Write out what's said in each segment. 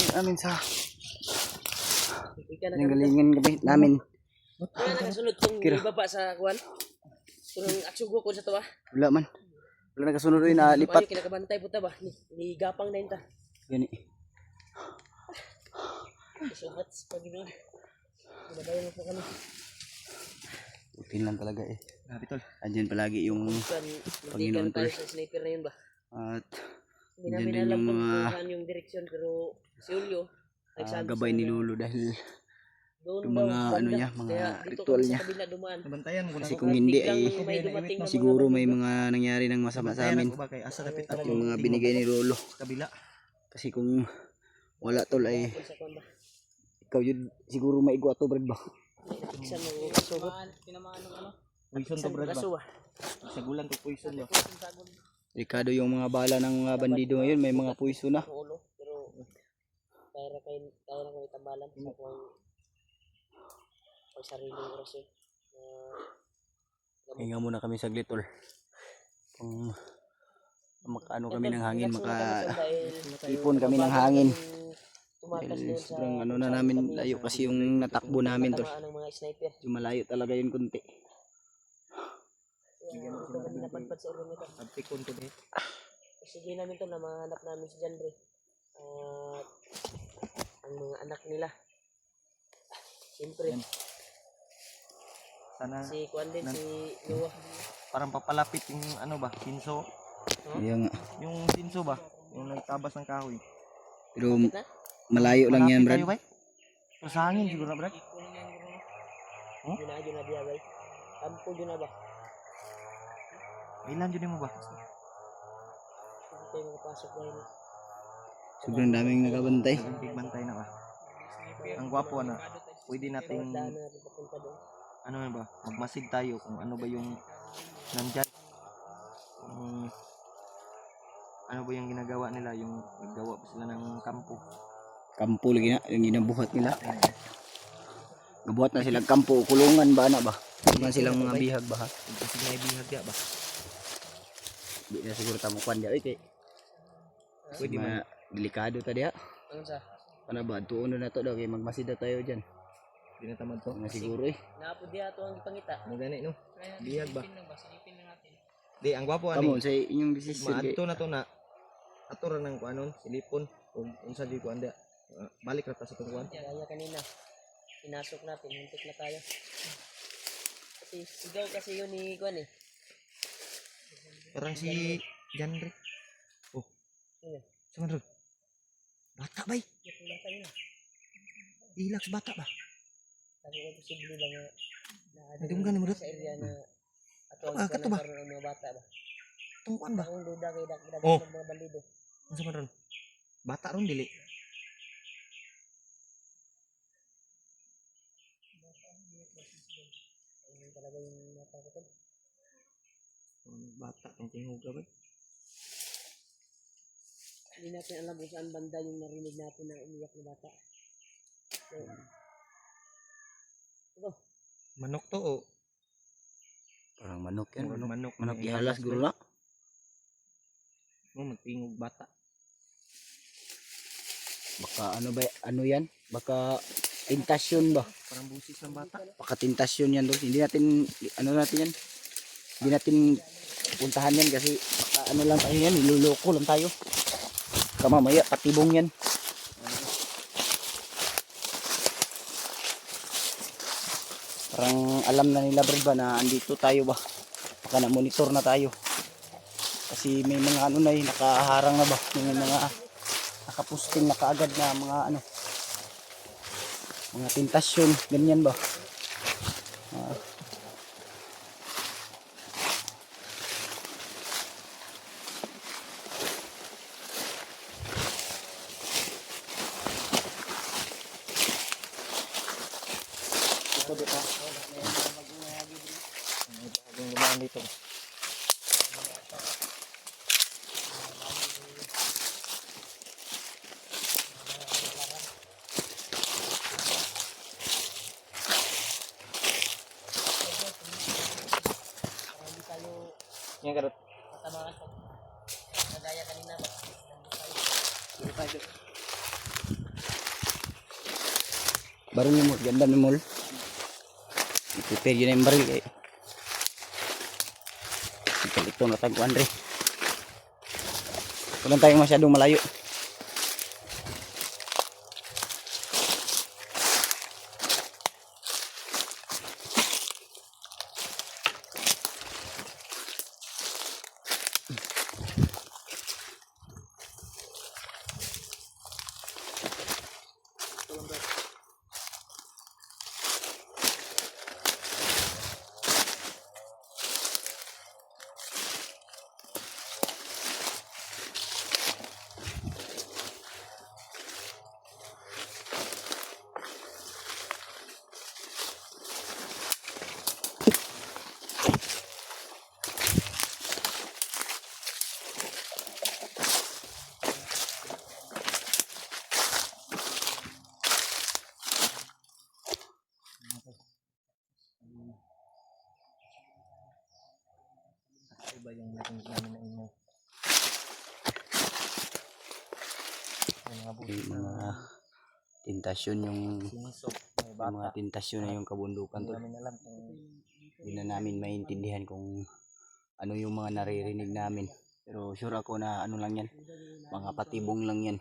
namin sa galingan gabi namin. Wala nakasunod kung ibaba sa kuwan. Kung atsugo ko sa to ah. Wala man. Wala nakasunod rin na lipat. Paano kinakabantay po ta ba? Ni gapang na yun ta. Gani. Sumat pag gano'n. Madayo mo po kami. Putin lang talaga eh. Grabe tol. Andyan palagi yung Panginoon tayo tol. sa sniper na yun ba? At Hindi andyan namin din alam yung kung mga saan yung direksyon pero si Julio nagsabi gabay ni Lolo dahil doon yung daw, mga banda. ano niya, mga Kaya dito ritual kami niya. sa kabila dumaan. Nabantayan ko na Kasi ako. kung hindi Biglang ay may dumating na siguro mga may mga nangyari ng masama sa Nabantayan amin. ako ba kay asa dapit ako Yung mga binigay ni Lolo. sa kabila. Kasi kung wala tol ay bandito sa kuwan ba? ikaw yun siguro maigwa to Brad ba? Iksan mo kasugot. Poison to brad ba? Kaso ba? Sa gulan to poison ba? Delikado yung mga bala ng mga bandido ngayon, may mga puwiso na. Ulo pero kaya na kayo itambalan sa kuwan pag sariling orasyon. Hinga muna kami saglit tol. Kung makaano kami ng hangin, ipon kami ng hangin. Dahil sobrang ano na namin, layo kasi yung natakbo namin tol. Yung malayo talaga yun kunti. Napadpad sa ulo nito. Abtikon to din. Sige namin to na mahanap namin si John Ray. At ang mga anak nila. Siyempre. Sana Si Kwan din, si Noah. parang papalapit yung ano ba, pinso. Yung Yung pinso ba, yung nagtabas ng kahoy. pero malayo lang yan Brad. Tayo, bay? So, sa hangin siguro na brad. Yun na diya bay. Kampo yun na ba? Ilan dyan mo ba? Hindi tayo makapasok ba yun. Sobrang daming nakabantay. Bantay na ba? Ang gwapo na. Pwede nating Daan na natin papunta doon. ano na ba, magmasid tayo kung ano ba yung nandyan. Kung ano ba yung ginagawa nila, yung naggawa pa sila ng kampo. Kampo lagi na, yung ginabuhat nila. Gabuhat na silang kampo, kulungan ba na ba? Kulungan silang mga bihag ba ha? Kasi may bihagya ba? Di na siguro tamang kwan diya. Okay. Pwede man. Delikado ta diya. Ano sa? Ano ba? Tuuno na to daw, kaya magmasida tayo dyan. Hindi na tamad to. Na siguro eh. Naapod diya ito ang pangita. Ano gani no? Bihag ba? Di, ang gwapo Kamo ani. sa inyong decision kay Maadto na to na. Ato ra nang kuanon, silipon. Kung unsa di ko anda. Balik ra ta sa tong kuan. Kaya kanina. Pinasok natin, hintik na tayo. Kasi sigaw kasi yun ni Kwan eh. Parang si Janre. Oh. Ano? Sama ron. Bata bay. Yung bata yun ah. Ilak sa bata ba? Sabi ko posible ba nga Nagdunggan mo rin? sa area na ato Ah, kato ba? ang mga bata ba? Tong kuan ba? Ang duda kay dagat Oh. ng mga bandido. Unsa man ron? Bata ron dili. Ayun talaga yung natakotan. Bata ang tingog ba? Hindi natin alam kung saan banda yung narinig natin na umiyak na bata. So, ito, Manok to o. parang manok yan. Murag Manok, manok. manok May ihalas guro na. Mo magtingog bata. Baka ano ba, ano yan? Baka tentasyon ba? Parang busis ng bata. Baka tentasyon yan doon. Hindi natin, ano natin yan? Hindi natin puntahan yan kasi baka ano lang tayo yan, niluloko lang tayo. Baka mamaya patibong yan. Parang alam na nila Brad ba na andito tayo ba? Baka na monitor na tayo. Kasi may mga ano na nakaharang na ba? May mga nakapusting na kaagad na mga ano. Mga tentasyon, ganyan ba? Ito dito. Yung lumaan dito. Yang karot. tatamaan ko. Kagaya kanina ba? Nandun tayo. Baril mo, ganda ni Mol. I-prepare yun na yung baril eh. Ito na tagpuan rin. Walang tayong masyadong malayo. Iba yung narinig namin na ingay. Yung mga buhay Yung mga na tentasyon yung sinisok, may yung bata. mga tentasyon na yung kabundukan Hindi to. namin alam kung Hindi na namin maintindihan kung ano yung mga naririnig namin. Pero sure ako na ano lang yan. Mga patibong lang yan.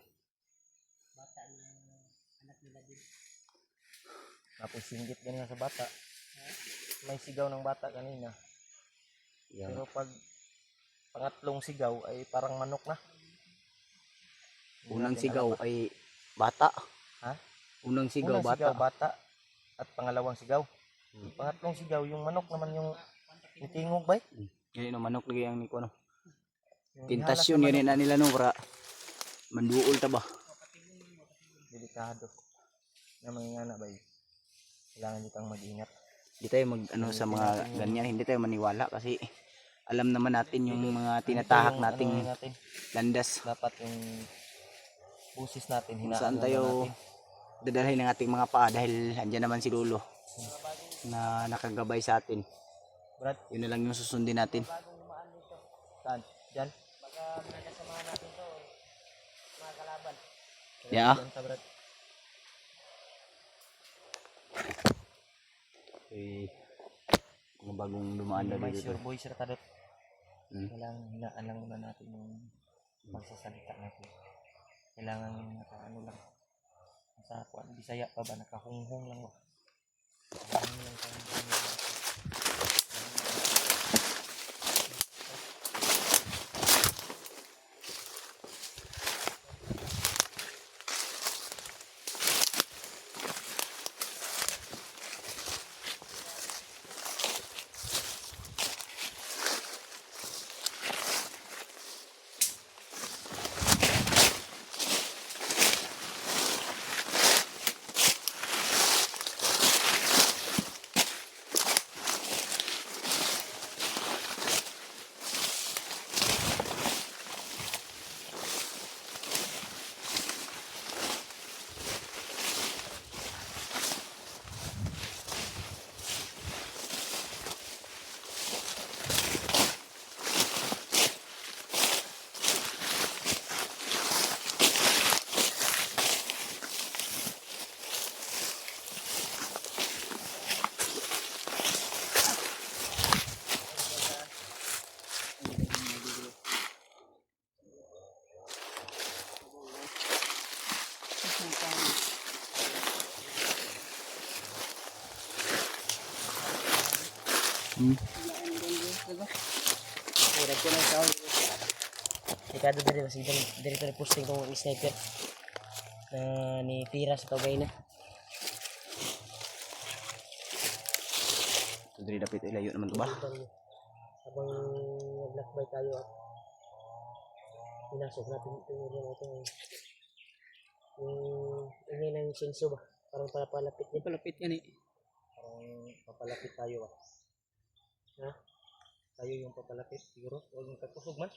tapos singgit ganyan sa bata. May sigaw ng bata kanina. Yan. Pero pag pangatlong sigaw ay parang manok na. Hindi Unang natin sigaw alam. ay bata. Ha? Unang sigaw Unang bata. sigaw bata at pangalawang sigaw. Pangatlong sigaw yung manok naman yung itingog ba? Yan no, manok lagi ang niko no. Yung Tentasyon ihalas yan na nila no para manduol ta ba. delikado. Na mangingana ba? Kailangan nyo kang mag-ingat. Hindi tayo mag ano sa mga ganyan, hindi tayo maniwala kasi alam naman natin yung mga tinatahak nating Ano natin, landas. dapat yung busis natin Kung hinaan saan muna tayo natin. dadalhin ng ating mga paa dahil andyan naman si Lolo na nakagabay sa atin. Brad, Yun na lang yung susundin natin. saan? Diyan? Baka nakasamahan natin to, mga kalaban. Yeah. Diyan ka, Brad. Okay. Mga bagong dumaan na May dito. sure boy sir kadot. Hmm. Kailangan hinaan lang muna natin yung pagsasalita natin. Kailangan nakaano lang. Sa kuan Bisaya pa ba nakahunghong lang ba? Hunghong lang sa Ikado na rin, sige dito na posting kong sniper na ni Pira sa Tawagay na. So diri dapat ilayo naman to ba? Habang naglakbay tayo at pinasok natin itong area na ito. Yung ingay ng senso ba? Parang palapit din. Palapit yan eh. Parang papalapit tayo ah. Ha? Tayo yung papalapit siguro. Huwag yung kakusog man.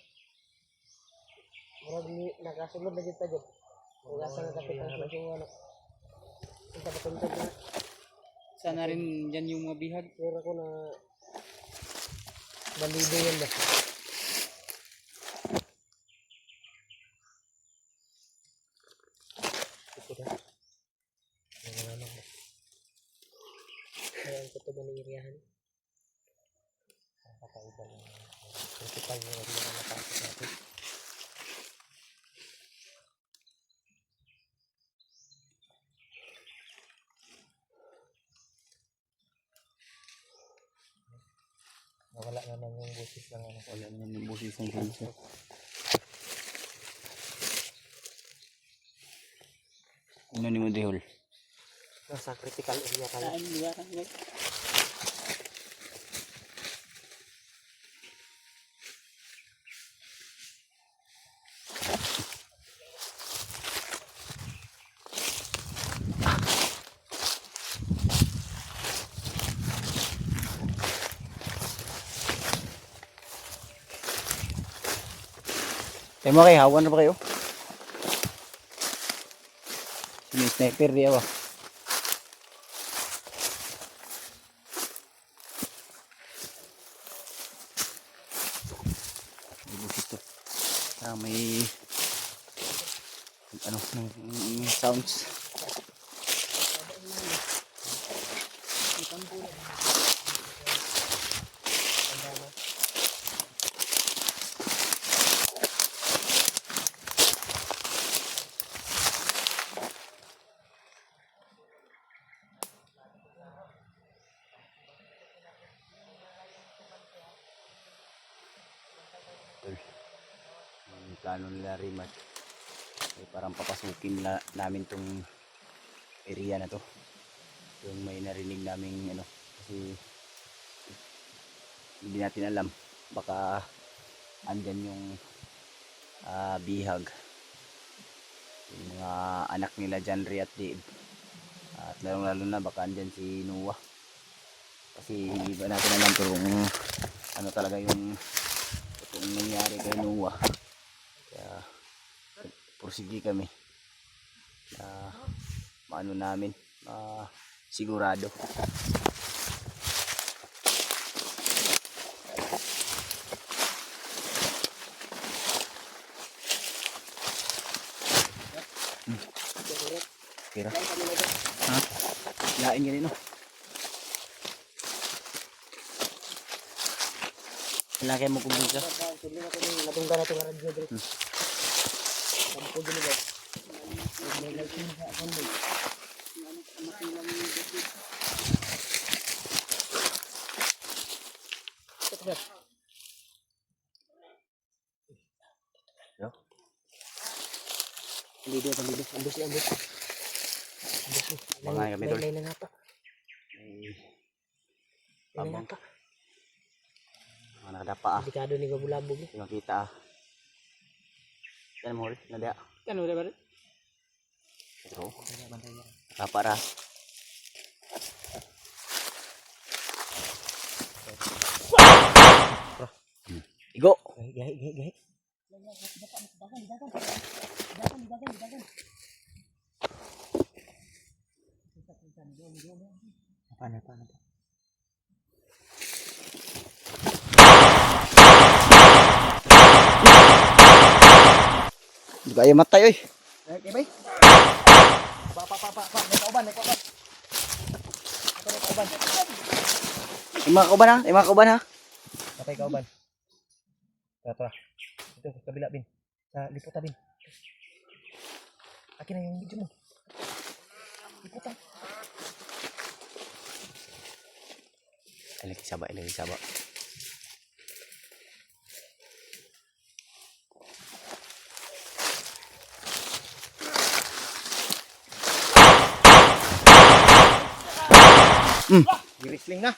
Murag ni nakasunod na dito dyan. Kung asa nga kapit ang senso ano. Kung tapatuntag na. Sana rin dyan yung mga bihag. Pero ako na balido yan ba? Ito na. Ano. iba yung critical yung area na napasok natin. Nawala naman yung busis ng ano. Wala naman yung busis ng sensor. Ano ni mo dihol? Nasa critical area tayo. Tayo mo kayo, hawan na ba kayo? May sniper di ba? Ito. May ano ng sounds. Ang plano nila Rimat ay parang papasukin namin tong area na to, yung may narinig naming ano, kasi hindi natin alam, baka andyan yung bihag, yung mga anak nila Janry at Dave, at lalong lalo na baka andyan si Noah, kasi hindi ba natin alam kung ano talaga yung nangyari kay Noah. Kaya pursige kami na maano namin, sigurado. Kira ha? Lain ganun no? Kailangan kayo mo kumbinsa. Natungga na itong radyo dito. Sampo dito guys. Yo. Lido. Ambus. Pangalan kami tol. Lain na pa. Pabang. Mga nakadapa Delikado ni Gabulabog. Hindi makita Yan mo ulit. Nada. Kan udah baru. Ito. Kapara. Igo. Gahi. Apa? Di ba yung matay oy? Okay, bay. Pa. Naik kauban. Ima kauban ha. Patay kauban. Tara. Ito sa kabila bin. Sa liputan bin. Akin na yung video mo. Liputan. Ilagay saba. Girisling na.